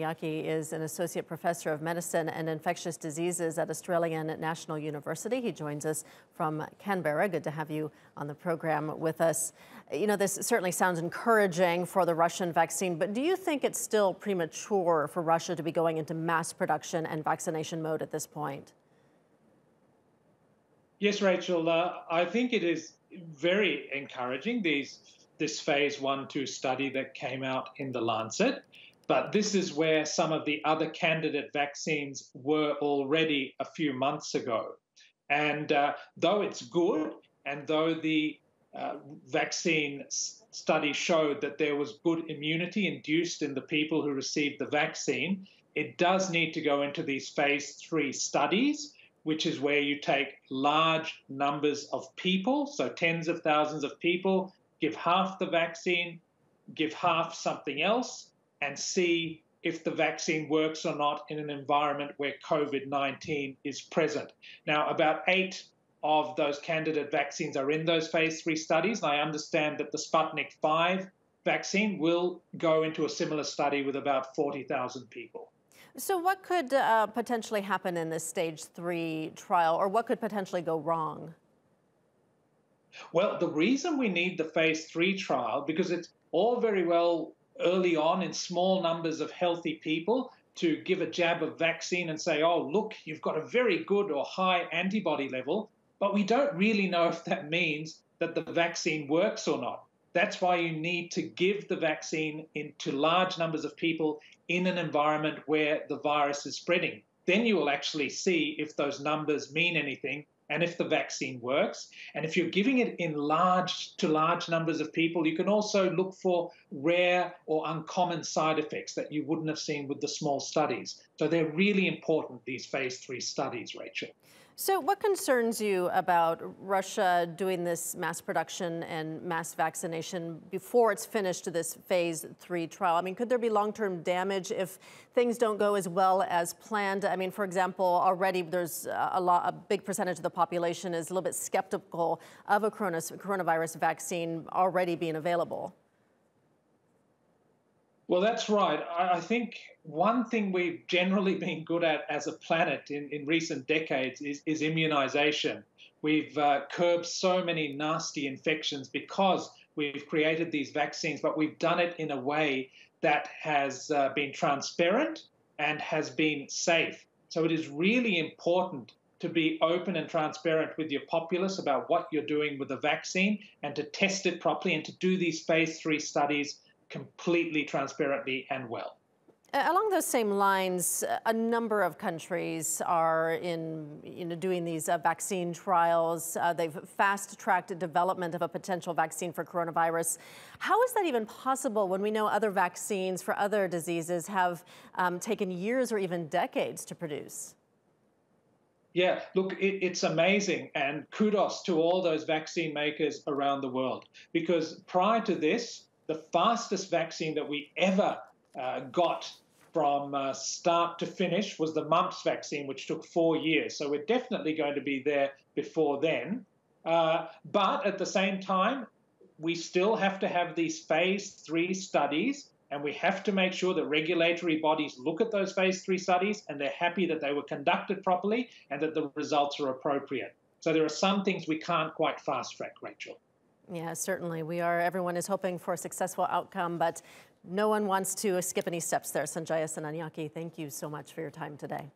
Senanayake is an associate professor of medicine and infectious diseases at Australian National University. He joins us from Canberra. Good to have you on the program with us. You know, this certainly sounds encouraging for the Russian vaccine, but do you think it's still premature for Russia to be going into mass production and vaccination mode at this point? Yes, Rachel, I think it is very encouraging, this phase 1-2 study that came out in the Lancet. But this is where some of the other candidate vaccines were already a few months ago. And though it's good, and though the vaccine study showed that there was good immunity induced in the people who received the vaccine, it does need to go into these phase 3 studies, which is where you take large numbers of people, so tens of thousands of people, give half the vaccine, give half something else, and see if the vaccine works or not in an environment where COVID-19 is present. Now, about 8 of those candidate vaccines are in those phase 3 studies, and I understand that the Sputnik-V vaccine will go into a similar study with about 40,000 people. So what could potentially happen in this stage 3 trial, or what could potentially go wrong? Well, the reason we need the phase 3 trial, because it's all very well early on in small numbers of healthy people to give a jab of vaccine and say, oh, look, you've got a very good or high antibody level, but we don't really know if that means that the vaccine works or not. That's why you need to give the vaccine into large numbers of people in an environment where the virus is spreading. Then you will actually see if those numbers mean anything and if the vaccine works. And if you're giving it in large numbers of people, you can also look for rare or uncommon side effects that you wouldn't have seen with the small studies. So they're really important, these phase 3 studies, Rachel. So what concerns you about Russia doing this mass production and mass vaccination before it's finished this phase 3 trial? I mean, could there be long-term damage if things don't go as well as planned? I mean, for example, already there's a big percentage of the population is a little bit skeptical of a coronavirus vaccine already being available. Well, that's right. I think one thing we've generally been good at as a planet in recent decades is immunization. We've curbed so many nasty infections because we've created these vaccines, but we've done it in a way that has been transparent and has been safe. So it is really important to be open and transparent with your populace about what you're doing with the vaccine and to test it properly and to do these phase 3 studies completely transparently and well. Along those same lines, a number of countries are doing these vaccine trials. They've fast-tracked development of a potential vaccine for coronavirus. How is that even possible when we know other vaccines for other diseases have taken years or even decades to produce? Yeah, look, it's amazing, and kudos to all those vaccine makers around the world, because prior to this, the fastest vaccine that we ever got from start to finish was the mumps vaccine, which took 4 years. So we're definitely going to be there before then. But at the same time, we still have to have these phase 3 studies, and we have to make sure that regulatory bodies look at those phase 3 studies and they're happy that they were conducted properly and that the results are appropriate. So there are some things we can't quite fast track, Rachel. Yeah, certainly. Everyone is hoping for a successful outcome, but no one wants to skip any steps there. Sanjaya Senanayake, thank you so much for your time today.